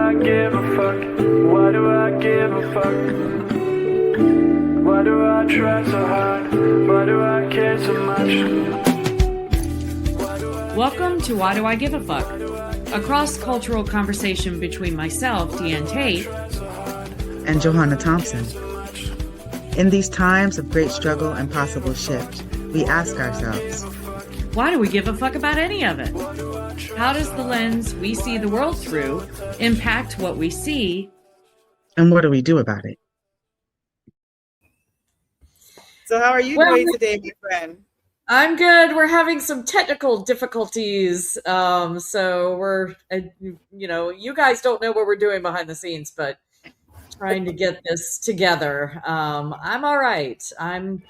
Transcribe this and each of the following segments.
I give a fuck? Why do I give a fuck? Why do I try so hard? Why do I care so much? Welcome to Why Do I Give a Fuck? A cross-cultural conversation between myself, Diane Tate, and Johanna Thompson. In these times of great struggle and possible shift, we ask ourselves, why do we give a fuck about any of it? How does the lens we see the world through impact what we see? And what do we do about it? So how are you doing today, my friend? I'm good. We're having some technical difficulties. So we're, you guys don't know what we're doing behind the scenes, but trying to get this together. I'm all right. I'm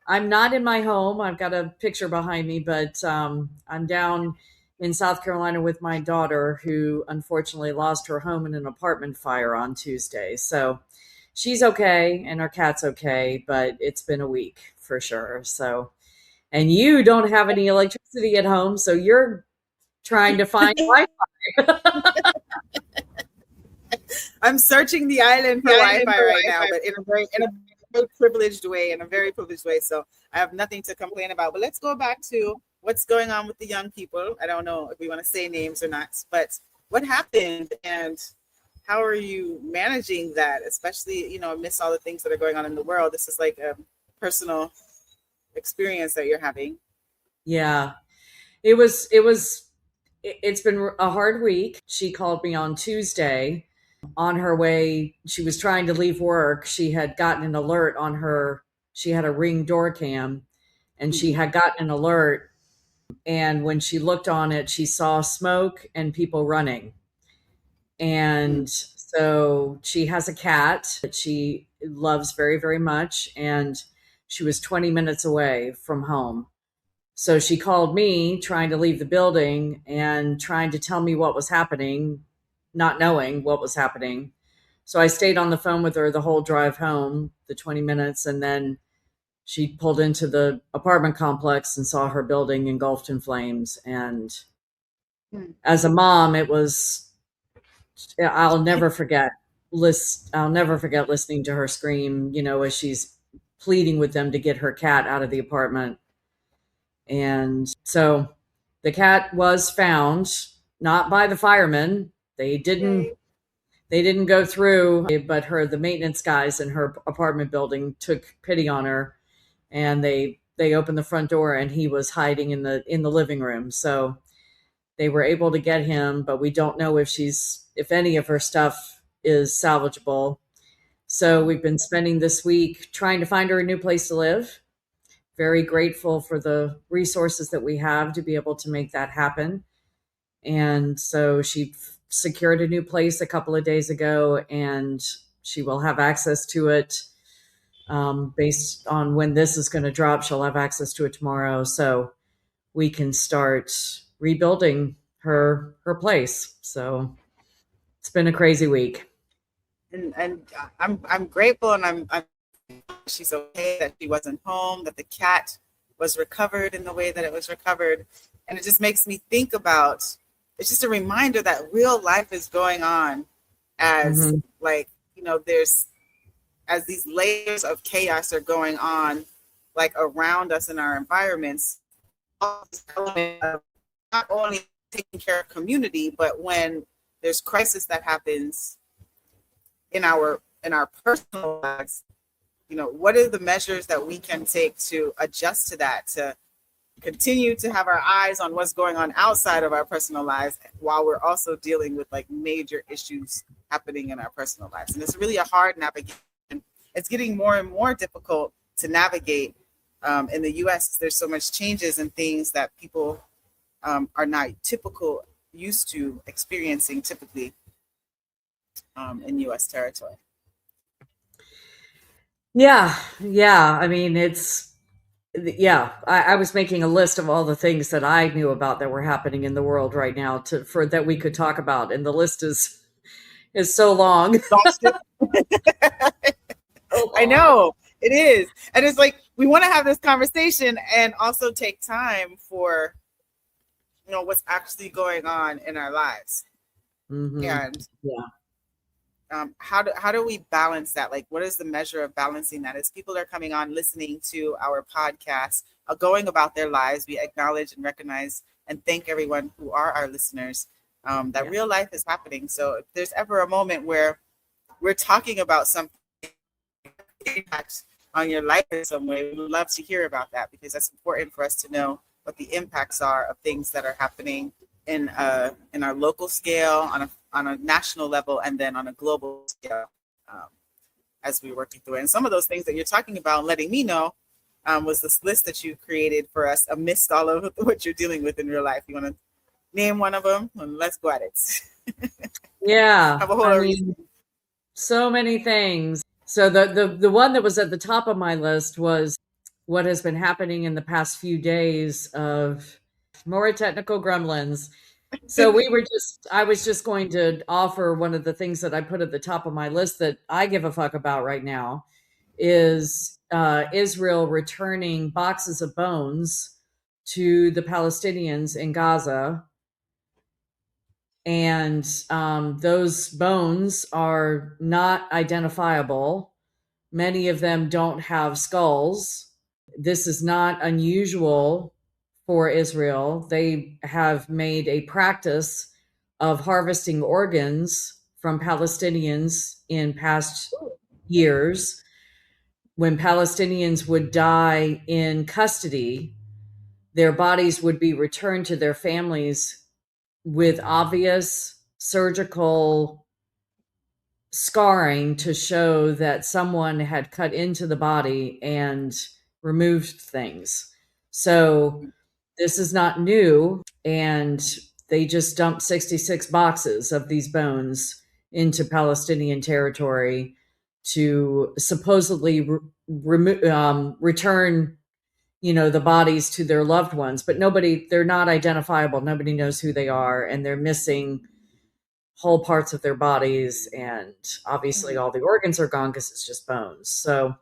not in my home. I've got a picture behind me, but I'm down in South Carolina with my daughter, who unfortunately lost her home in an apartment fire on Tuesday. So she's okay and our cat's okay, but it's been a week for sure. So, and you don't have any electricity at home, so you're trying to find Wi-Fi. I'm searching the island for Wi-Fi right now, but in a very privileged way, So I have nothing to complain about. But let's go back to what's going on with the young people. I don't know if we want to say names or not, but what happened and how are you managing that, especially, amidst all the things that are going on in the world? This is like a personal experience that you're having. Yeah, it's been a hard week. She called me on Tuesday. On her way, she was trying to leave work. She had gotten an alert on she had a Ring door cam, and she had gotten an alert. And when she looked on it, she saw smoke and people running. And so she has a cat that she loves very, very much. And she was 20 minutes away from home. So she called me trying to leave the building and trying to tell me what was happening, not knowing what was happening. So I stayed on the phone with her the whole drive home, the 20 minutes, and then she pulled into the apartment complex and saw her building engulfed in flames. And as a mom, I'll never forget listening to her scream, as she's pleading with them to get her cat out of the apartment. And so the cat was found, not by the firemen. They didn't go through, but the maintenance guys in her apartment building took pity on her, and they opened the front door and he was hiding in the living room. So they were able to get him, but we don't know if any of her stuff is salvageable. So we've been spending this week trying to find her a new place to live. Very grateful for the resources that we have to be able to make that happen. And so she secured a new place a couple of days ago, and she will have access to it based on when this is going to drop. She'll have access to it tomorrow, so we can start rebuilding her place. So it's been a crazy week. And I'm grateful, and I'm she's okay, that she wasn't home, that the cat was recovered in the way that it was recovered. And it just makes me think about, it's just a reminder that real life is going on as there's, as these layers of chaos are going on, like around us in our environments, all this element of not only taking care of community, but when there's crisis that happens in our personal lives, what are the measures that we can take to adjust to that, to continue to have our eyes on what's going on outside of our personal lives while we're also dealing with like major issues happening in our personal lives. And it's really a hard navigation. It's getting more and more difficult to navigate in the US. There's so much changes and things that people are not used to experiencing typically in US territory. Yeah. I mean, I was making a list of all the things that I knew about that were happening in the world right now for that we could talk about. And the list is so long. I know it is. And it's like, we want to have this conversation and also take time for, what's actually going on in our lives. Mm-hmm. And how do we balance that? Like, what is the measure of balancing that? As people are coming on, listening to our podcast, going about their lives, we acknowledge and recognize and thank everyone who are our listeners, that real life is happening. So if there's ever a moment where we're talking about something impact on your life in some way, we would love to hear about that, because that's important for us to know what the impacts are of things that are happening in our local scale, on a national level, and then on a global scale, as we're working through it. And some of those things that you're talking about, letting me know, was this list that you created for us amidst all of what you're dealing with in real life. You want to name one of them, and let's go at it. Yeah, Have a whole so many things. So the one that was at the top of my list was what has been happening in the past few days of more technical gremlins. So I was just going to offer one of the things that I put at the top of my list that I give a fuck about right now is Israel returning boxes of bones to the Palestinians in Gaza. And those bones are not identifiable. Many of them don't have skulls. This is not unusual for Israel. They have made a practice of harvesting organs from Palestinians in past years. When Palestinians would die in custody, their bodies would be returned to their families with obvious surgical scarring to show that someone had cut into the body and removed things. So this is not new, and they just dumped 66 boxes of these bones into Palestinian territory to supposedly return, the bodies to their loved ones, but they're not identifiable. Nobody knows who they are, and they're missing whole parts of their bodies. And obviously all the organs are gone because it's just bones. So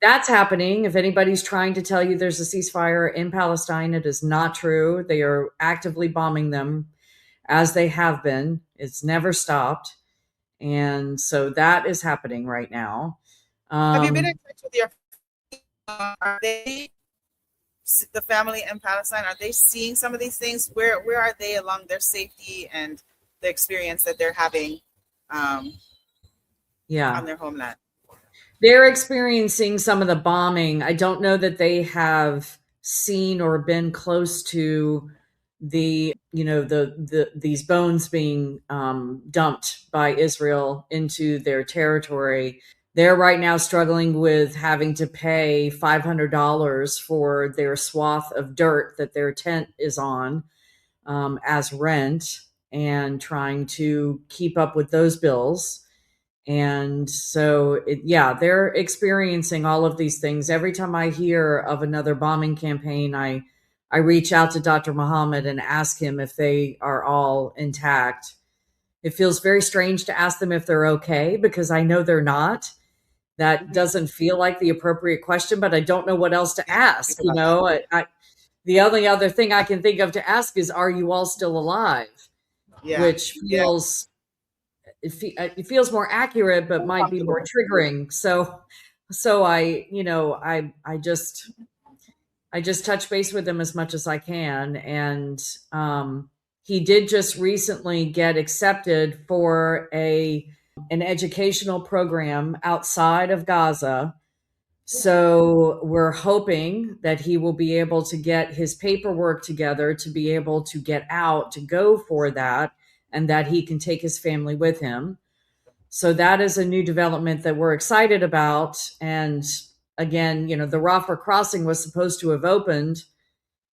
that's happening. If anybody's trying to tell you there's a ceasefire in Palestine, it is not true. They are actively bombing them, as they have been. It's never stopped. And so that is happening right now. Have you been in touch with your are they the family in Palestine? Are they seeing some of these things? Where are they along their safety and the experience that they're having on their homeland? They're experiencing some of the bombing. I don't know that they have seen or been close to these bones being dumped by Israel into their territory. They're right now struggling with having to pay $500 for their swath of dirt that their tent is on as rent, and trying to keep up with those bills. And so, they're experiencing all of these things. Every time I hear of another bombing campaign, I reach out to Dr. Muhammad and ask him if they are all intact. It feels very strange to ask them if they're okay, because I know they're not. That doesn't feel like the appropriate question, but I don't know what else to ask. The only other thing I can think of to ask is, are you all still alive? Which feels... It feels more accurate, but might be more triggering. So I just touch base with him as much as I can. And he did just recently get accepted for an educational program outside of Gaza. So we're hoping that he will be able to get his paperwork together to be able to get out to go for that, and that he can take his family with him. So that is a new development that we're excited about. And again, the Rafah crossing was supposed to have opened.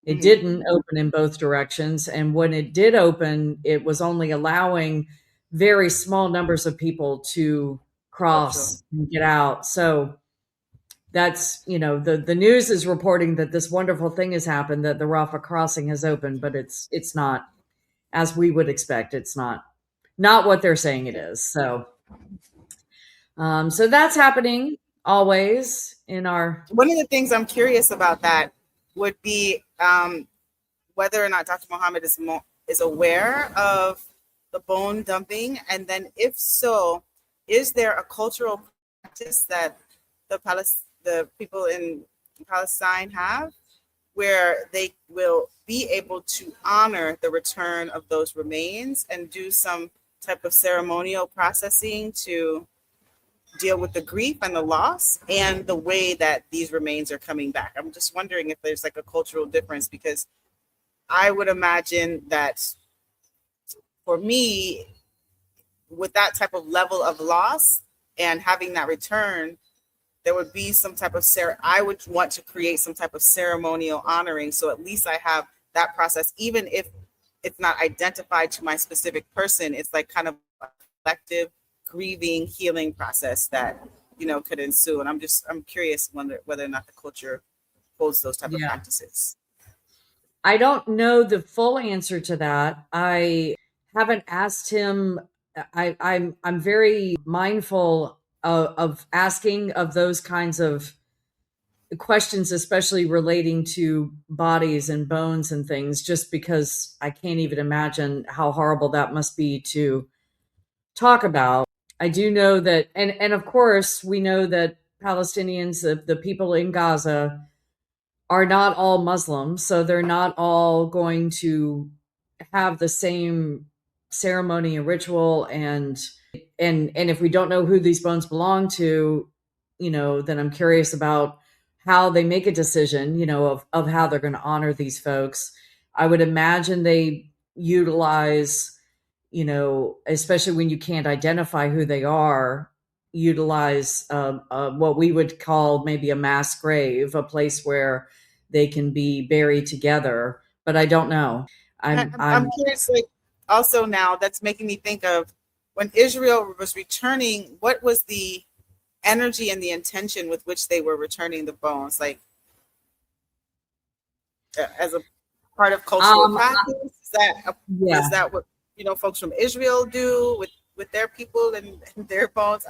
It didn't open in both directions. And when it did open, it was only allowing very small numbers of people to cross and get out. So that's, the news is reporting that this wonderful thing has happened, that the Rafah crossing has opened, but it's not, as we would expect. It's not what they're saying it is. So that's happening always in our... One of the things I'm curious about that would be whether or not Dr. Muhammad is aware of the bone dumping, and then if so, is there a cultural practice that the people in Palestine have where they will be able to honor the return of those remains and do some type of ceremonial processing to deal with the grief and the loss and the way that these remains are coming back? I'm just wondering if there's like a cultural difference, because I would imagine that for me, with that type of level of loss and having that return, there would be some type of I would want to create some type of ceremonial honoring. So at least I have that process, even if it's not identified to my specific person. It's like kind of a collective grieving, healing process that, you know, could ensue. And I'm curious whether or not the culture holds those type of Yeah. practices. I don't know the full answer to that. I haven't asked him. I'm very mindful of asking of those kinds of questions, especially relating to bodies and bones and things, just because I can't even imagine how horrible that must be to talk about. I do know that, and of course, we know that Palestinians, the people in Gaza, are not all Muslims, so they're not all going to have the same ceremony and ritual. And if we don't know who these bones belong to, you know, then I'm curious about how they make a decision, you know, of how they're going to honor these folks. I would imagine they utilize, you know, especially when you can't identify who they are, utilize what we would call maybe a mass grave, a place where they can be buried together. But I don't know. I'm curious, like, also now that's making me think of when Israel was returning, what was the energy and the intention with which they were returning the bones, like as a part of cultural practice? Is that what, you know, folks from Israel do with their people and their bones?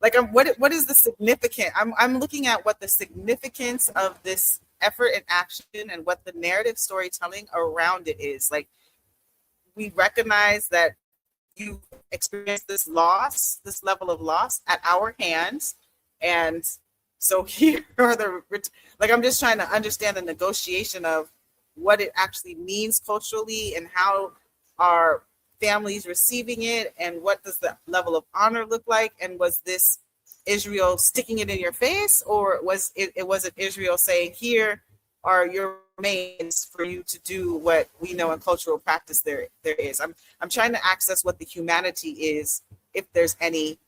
What is the significance? I'm looking at what the significance of this effort and action and what the narrative storytelling around it is. Like, we recognize that you experienced this loss, this level of loss at our hands. And so here are I'm just trying to understand the negotiation of what it actually means culturally and how our families receiving it, and what does the level of honor look like? And was this Israel sticking it in your face, or was it Israel saying, here are your remains for you to do what we know in cultural practice there is? I'm trying to access what the humanity is, if there's any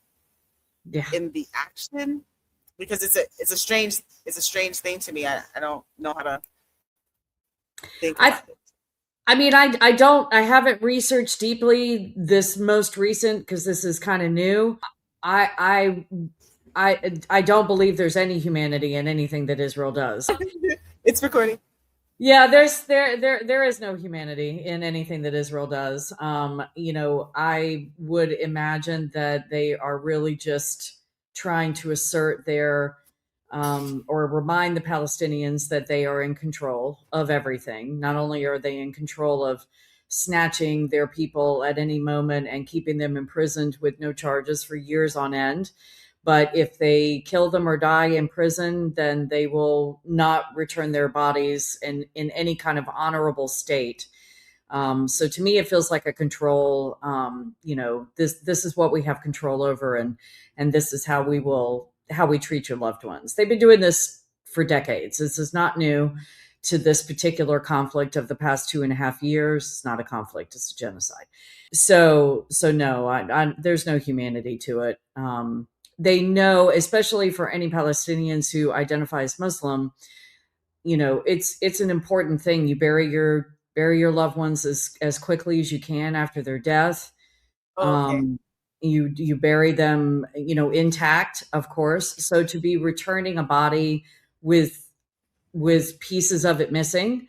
in the action, because it's a strange thing to me. I don't know how to think about it. I mean, I haven't researched deeply this most recent, because this is kind of new. I don't believe there's any humanity in anything that Israel does. It's recording. Yeah, there is no humanity in anything that Israel does. You know, I would imagine that they are really just trying to assert their or remind the Palestinians that they are in control of everything. Not only are they in control of snatching their people at any moment and keeping them imprisoned with no charges for years on end, but if they kill them or die in prison, then they will not return their bodies in any kind of honorable state. So to me, it feels like a control. You know, this is what we have control over, and this is how we treat your loved ones. They've been doing this for decades. This is not new to this particular conflict of the past 2.5 years. It's not a conflict; it's a genocide. So no, there's no humanity to it. They know, especially for any Palestinians who identify as Muslim, you know, it's an important thing. You bury your loved ones as quickly as you can after their death. Okay. You bury them, you know, intact, of course. So to be returning a body with pieces of it missing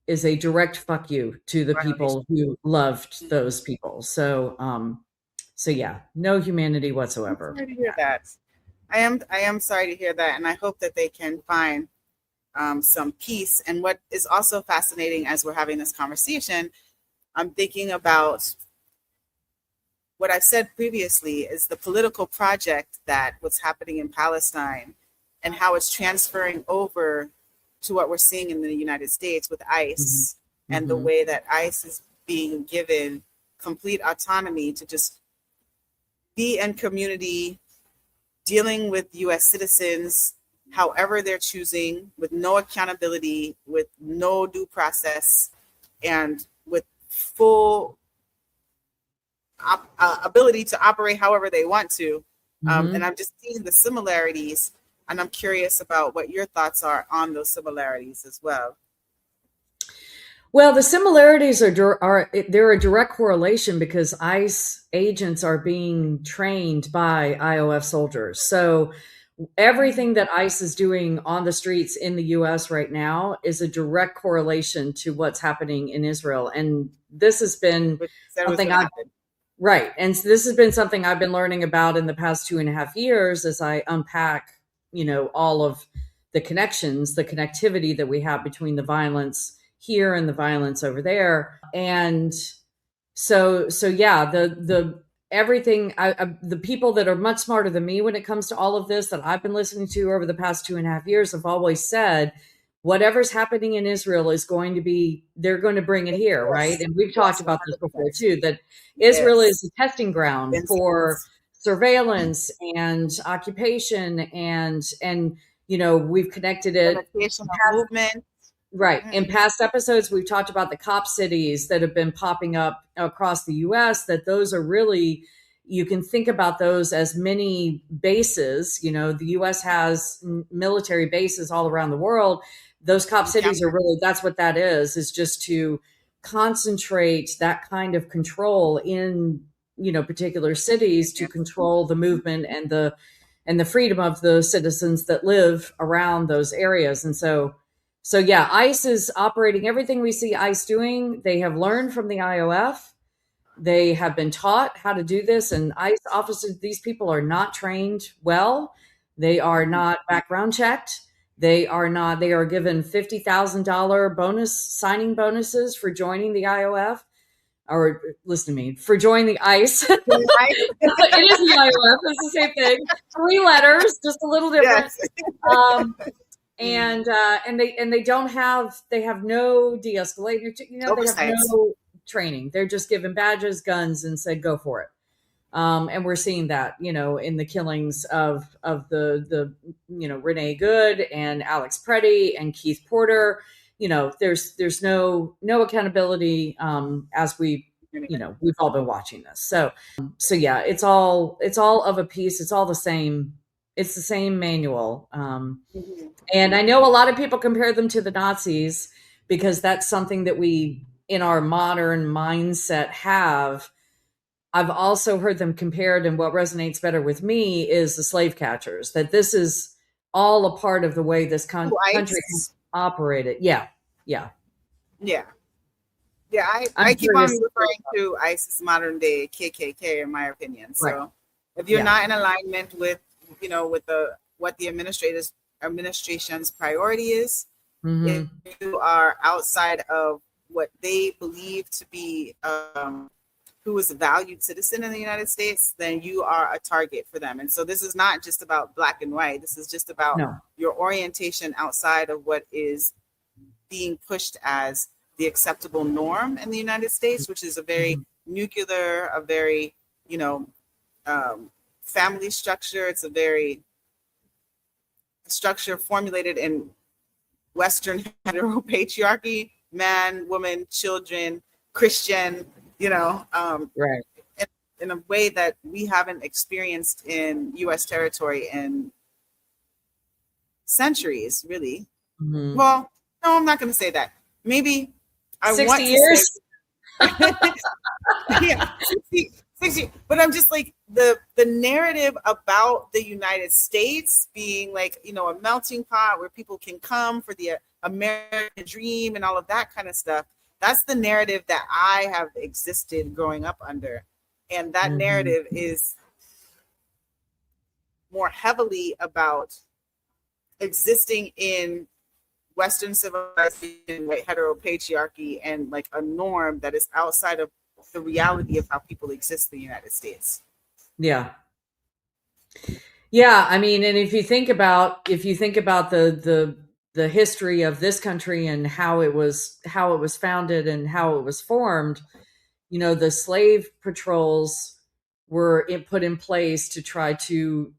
is a direct fuck you to the people who loved those people. So yeah, no humanity whatsoever. I'm sorry to hear that. I am sorry to hear that, and I hope that they can find some peace. And what is also fascinating as we're having this conversation, I'm thinking about what I said previously is the political project that what's happening in Palestine and how it's transferring over to what we're seeing in the United States with ICE and the way that ICE is being given complete autonomy to just be in community, dealing with US citizens however they're choosing, with no accountability, with no due process, and with full ability to operate however they want to. And I'm just seeing the similarities, and I'm curious about what your thoughts are on those similarities as well. Well, the similarities are they're a direct correlation because ICE agents are being trained by IOF soldiers. So everything that ICE is doing on the streets in the US right now is a direct correlation to what's happening in Israel. And this has been something right. And so this has been something I've been learning about in the past 2.5 years as I unpack, all of the connections, the connectivity that we have between the violence here and the violence over there. And so yeah, the everything, the people that are much smarter than me when it comes to all of this that I've been listening to over the past 2.5 years have always said, whatever's happening in Israel is going to be, they're going to bring it here, right? And we've talked about this before too, that Israel is a testing ground for surveillance and occupation and we've connected it. Movement. Right. In past episodes, we've talked about the cop cities that have been popping up across the US, that those are really, you can think about those as mini bases. The US has military bases all around the world. Those cop cities are really, that's what that is just to concentrate that kind of control in, particular cities to control the movement and the freedom of the citizens that live around those areas. And so yeah, ICE is operating everything we see ICE doing. They have learned from the IOF. They have been taught how to do this. And ICE officers, these people are not trained well. They are not background checked. They are given $50,000 signing bonuses for joining the IOF. Or listen to me, for joining the ICE. It is the IOF. It's the same thing. 3 letters, just a little different. Yes. And they don't have, they have no de-escalator, they have no training. They're just given badges, guns, and said, go for it. And we're seeing that, in the killings of the Renee Good and Alex Preddy and Keith Porter. There's no accountability, as we've all been watching this. So yeah, it's all of a piece. It's all the same. It's the same manual. And I know a lot of people compare them to the Nazis because that's something that we, in our modern mindset, have. I've also heard them compared, and what resonates better with me is the slave catchers, that this is all a part of the way this country operated. Yeah. I keep on referring to ISIS modern day KKK, in my opinion. So if you're not in alignment with, what the administration's priority is, if you are outside of what they believe to be who is a valued citizen in the United States, then you are a target for them. And so this is not just about black and white. This is just about your orientation outside of what is being pushed as the acceptable norm in the United States, which is a very nuclear, a very, family structure. It's a very structure formulated in Western heteropatriarchy, man, woman, children, Christian, in a way that we haven't experienced in U.S. territory in centuries, really. Well, no, I'm not going to say that. Maybe 60 years. Yeah, 60. But I'm just like the narrative about the United States being like, a melting pot where people can come for the American dream and all of that kind of stuff. That's the narrative that I have existed growing up under. And that narrative is more heavily about existing in Western civilization, white heteropatriarchy, and like a norm that is outside of the reality of how people exist in the United States. Yeah. Yeah, I mean, and if you think about the history of this country and how it was founded and how it was formed, the slave patrols were put in place to try to,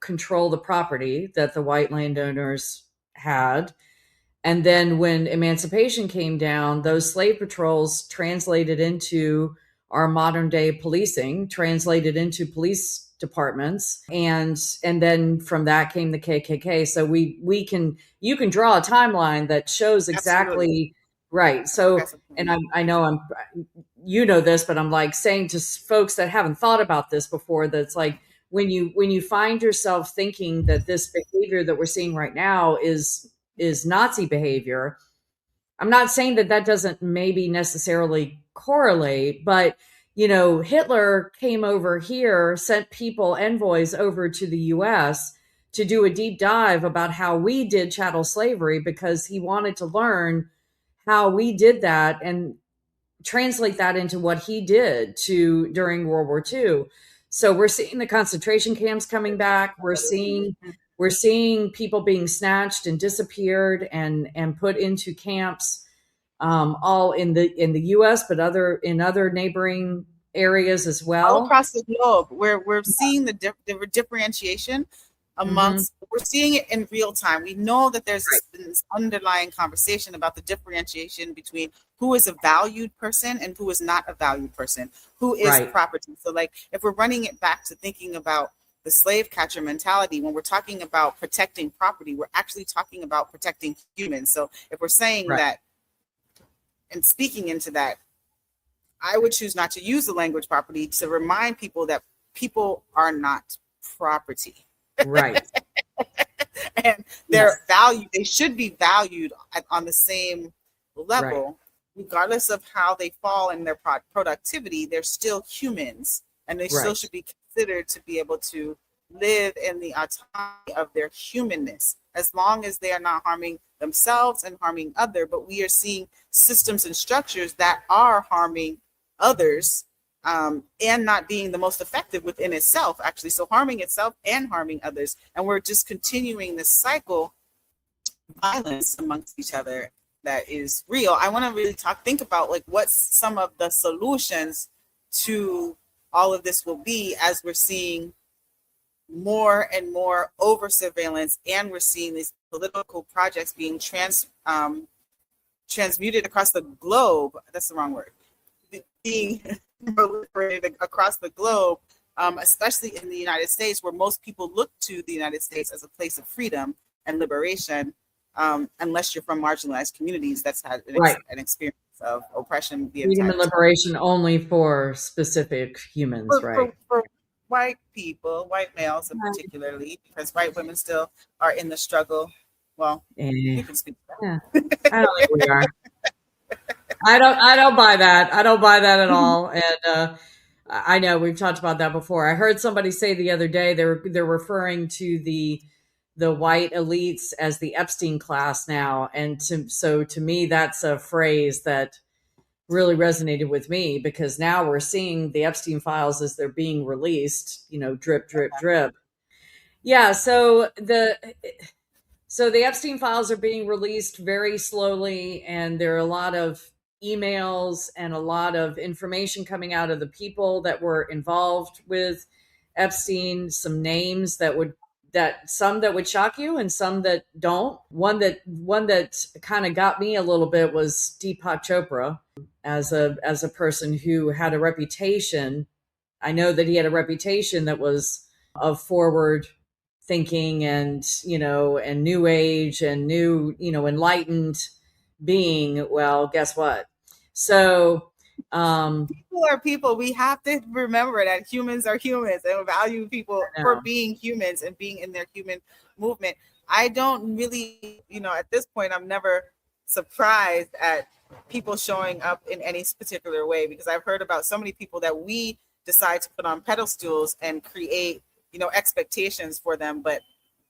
control the property that the white landowners had. And then when emancipation came down, those slave patrols translated into our modern day policing, translated into police departments, and then from that came the KKK. So you can draw a timeline that shows exactly. Absolutely. Right. So, and I know this, but I'm like saying to folks that haven't thought about this before, that's like, when you find yourself thinking that this behavior that we're seeing right now is Nazi behavior, I'm not saying that doesn't maybe necessarily correlate, but Hitler came over here, sent people, envoys over to the US to do a deep dive about how we did chattel slavery, because he wanted to learn how we did that and translate that into what he did during World War II. So we're seeing the concentration camps coming back. We're seeing people being snatched and disappeared and put into camps, all in the U.S., but in other neighboring areas as well. All across the globe, we're seeing the differentiation amongst. Mm-hmm. We're seeing it in real time. We know that there's this underlying conversation about the differentiation between who is a valued person and who is not a valued person, who is property. So, like, if we're running it back to thinking about the slave catcher mentality, when we're talking about protecting property, we're actually talking about protecting humans. So if we're saying that and speaking into that, I would choose not to use the language property to remind people that people are not property. Right. And they're valued. They should be valued on the same level, regardless of how they fall in their productivity. They're still humans, and they still should be considered to be able to live in the autonomy of their humanness, as long as they are not harming themselves and harming others. But we are seeing systems and structures that are harming others, and not being the most effective within itself, actually. So harming itself and harming others. And we're just continuing this cycle of violence amongst each other that is real. I want to really think about, like, what some of the solutions to all of this will be, as we're seeing more and more over surveillance, and we're seeing these political projects being transmuted across the globe. That's the wrong word. Being proliferated across the globe, especially in the United States, where most people look to the United States as a place of freedom and liberation, unless you're from marginalized communities that's had an experience of oppression. Freedom and liberation only for specific humans, for white people, white males particularly, because white women still are in the struggle. Well, you can speak to that. I don't think we are. I don't buy that. I don't buy that at all. And I know we've talked about that before. I heard somebody say the other day they're referring to the white elites as the Epstein class now, and to me that's a phrase that really resonated with me, because now we're seeing the Epstein files as they're being released. Drip, drip, drip. Yeah. So the Epstein files are being released very slowly, and there are a lot of emails and a lot of information coming out of the people that were involved with Epstein, some names some that would shock you and some that don't. One that kind of got me a little bit was Deepak Chopra, as a person who had a reputation. I know that he had a reputation that was of forward thinking and and new age and new enlightened being. Well, guess what? So people are people. We have to remember that humans are humans, and value people for being humans and being in their human movement. I don't really, at this point, I'm never surprised at people showing up in any particular way, because I've heard about so many people that we decide to put on pedestals and create expectations for them. But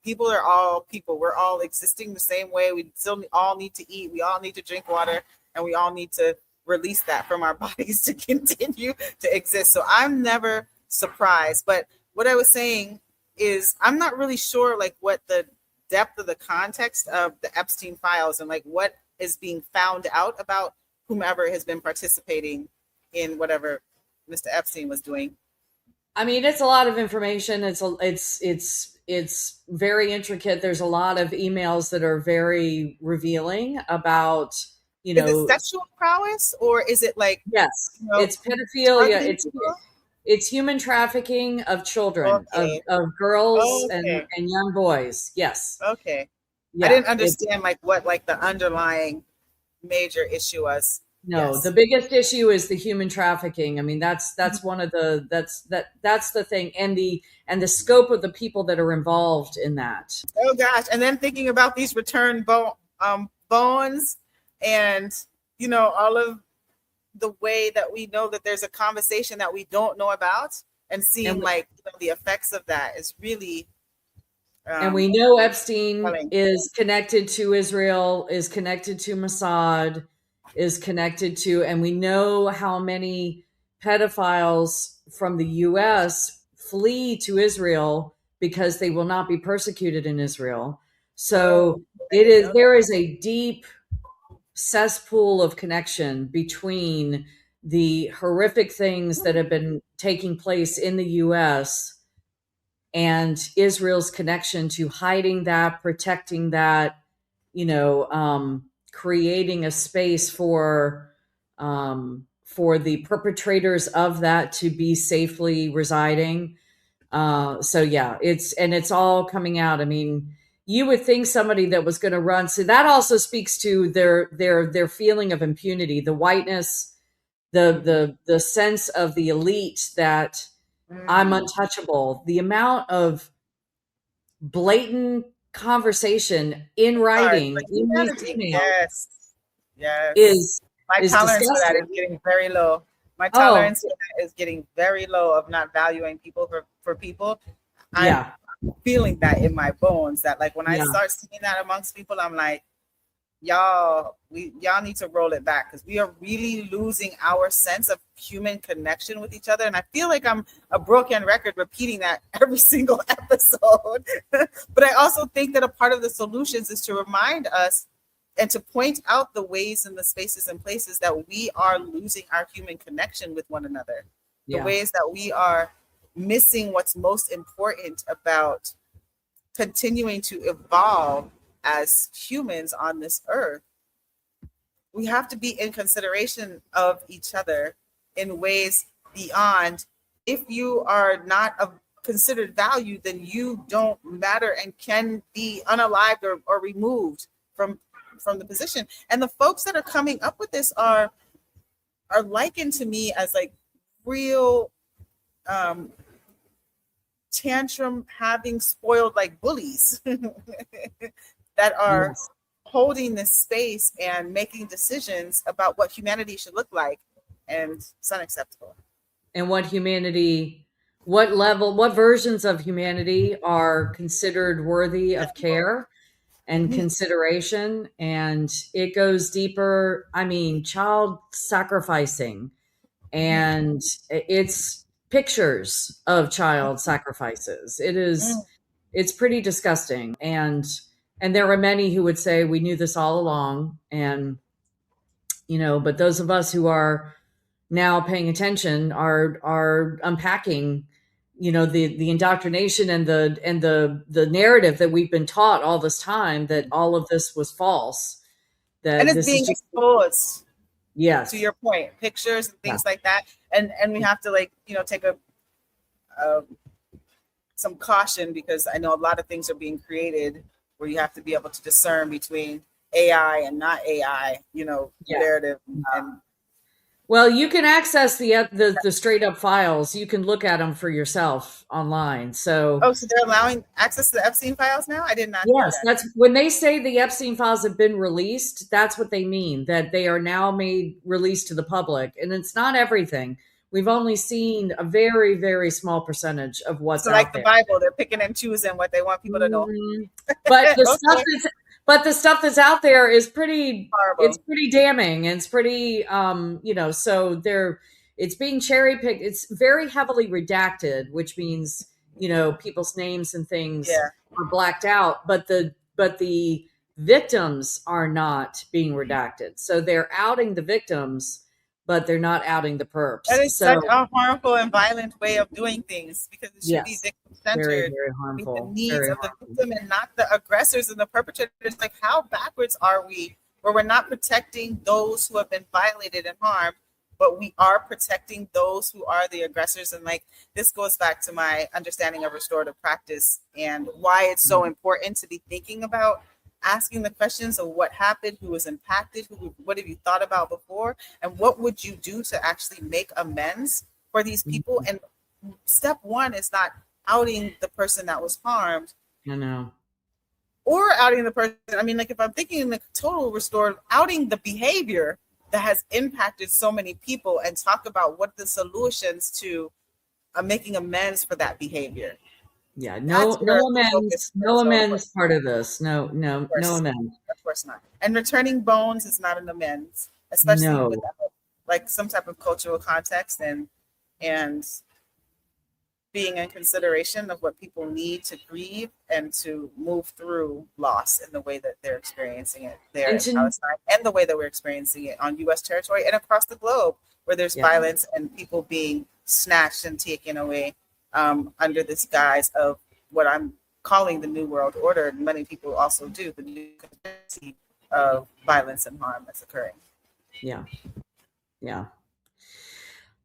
people are all people. We're all existing the same way. We still all need to eat. We all need to drink water, and we all need to release that from our bodies to continue to exist. So I'm never surprised. But what I was saying is I'm not really sure like what the depth of the context of the Epstein files and like what is being found out about whomever has been participating in whatever Mr. Epstein was doing. I mean, it's a lot of information. It's very intricate. There's a lot of emails that are very revealing about, Is it sexual prowess or is it like, yes, it's pedophilia. It's human trafficking of children, okay. of girls Okay. and young boys. Yes. Okay. Yeah, I didn't understand like what like the underlying major issue was. No, Yes. the biggest issue is the human trafficking. I mean, that's one of the that's the thing, and the scope of the people that are involved in that. Oh gosh! And then thinking about these return bones, and all of the way that we know that there's a conversation that we don't know about, and seeing like the effects of that is really. And we know Epstein is connected to Israel, is connected to Mossad, is connected to, and we know how many pedophiles from the U.S. flee to Israel because they will not be persecuted in Israel. So there is a deep cesspool of connection between the horrific things that have been taking place in the U.S. and Israel's connection to hiding that, protecting that, creating a space for the perpetrators of that to be safely residing. So yeah, it's all coming out. I mean, you would think somebody that was going to run. So that also speaks to their feeling of impunity, the whiteness, the sense of the elite that I'm untouchable. The amount of blatant conversation in writing in these emails is my tolerance disgusting. for that is getting very low. My tolerance for that is getting very low of not valuing people for people. I'm feeling that in my bones that like when I start seeing that amongst people, I'm like, y'all need to roll it back because we are really losing our sense of human connection with each other. And I feel like I'm a broken record repeating that every single episode. But I also think that a part of the solutions is to remind us and to point out the ways and the spaces and places that we are losing our human connection with one another. The ways that we are missing what's most important about continuing to evolve as humans on this earth. We have to be in consideration of each other in ways beyond, if you are not of considered value, then you don't matter and can be unalived or removed from the position. And the folks that are coming up with this are likened to me as like real tantrum having spoiled like bullies that are holding this space and making decisions about what humanity should look like, and it's unacceptable. And what versions of humanity are considered worthy of care and consideration. And it goes deeper. I mean, child sacrificing, and it's pictures of child sacrifices. It's pretty disgusting. And there are many who would say we knew this all along. And, but those of us who are now paying attention are unpacking, the indoctrination and the narrative that we've been taught all this time, that all of this was false. And it's being exposed. Yes. To your point, pictures and things like that. And we have to take some caution, because I know a lot of things are being created where you have to be able to discern between AI and not AI, narrative. And well, you can access the straight up files. You can look at them for yourself online. So they're allowing access to the Epstein files now? I did not. Yes, that's when they say the Epstein files have been released. That's what they mean, that they are now made released to the public, and it's not everything. We've only seen a very, very small percentage of what's out there. The Bible, they're picking and choosing what they want people to know. But But the stuff that's out there is pretty, Horrible. it's pretty damning. And it's pretty, so it's being cherry picked. It's very heavily redacted, which means, people's names and things are blacked out, but the victims are not being redacted. So they're outing the victims, but they're not outing the perps. That is such a harmful and violent way of doing things, because it should be victim-centered. Very, very harmful. The needs of the victim and not the aggressors and the perpetrators. Like, how backwards are we, where we're not protecting those who have been violated and harmed, but we are protecting those who are the aggressors? And like, this goes back to my understanding of restorative practice and why it's so important to be thinking about asking the questions of what happened, who was impacted, what have you thought about before, and what would you do to actually make amends for these people? And step one is not outing the person that was harmed. I know. Or outing the person. I mean, like, if I'm thinking in the total restorative, outing the behavior that has impacted so many people, and talk about what the solutions to making amends for that behavior. Yeah, no amends part of this. No amends. Of course not. And returning bones is not an amends, especially without like some type of cultural context and being in consideration of what people need to grieve and to move through loss in the way that they're experiencing it there in Palestine, and the way that we're experiencing it on U.S. territory and across the globe, where there's violence and people being snatched and taken away under this guise of what I'm calling the New World Order. And many people also do, the new conspiracy of violence and harm that's occurring. Yeah.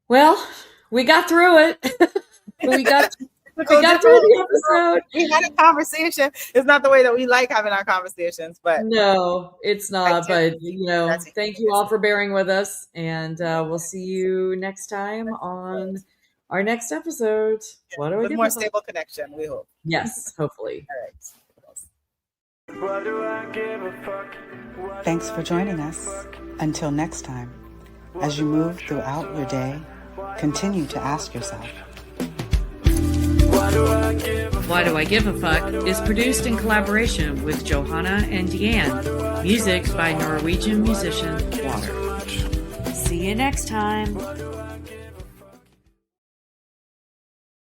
Well, we got through it. we got through the episode. We had a conversation. It's not the way that we like having our conversations, but no, it's not. But thank you all for bearing with us, and we'll see you next time on our next episode. What do we do? More stable connection, we hope. Yes, hopefully. All right. Thanks for joining us. Until next time, as you move throughout your day, continue to ask yourself, Why Do I Give a Fuck is produced in collaboration with Johanna and Diane. Music by Norwegian musician Water. See you next time.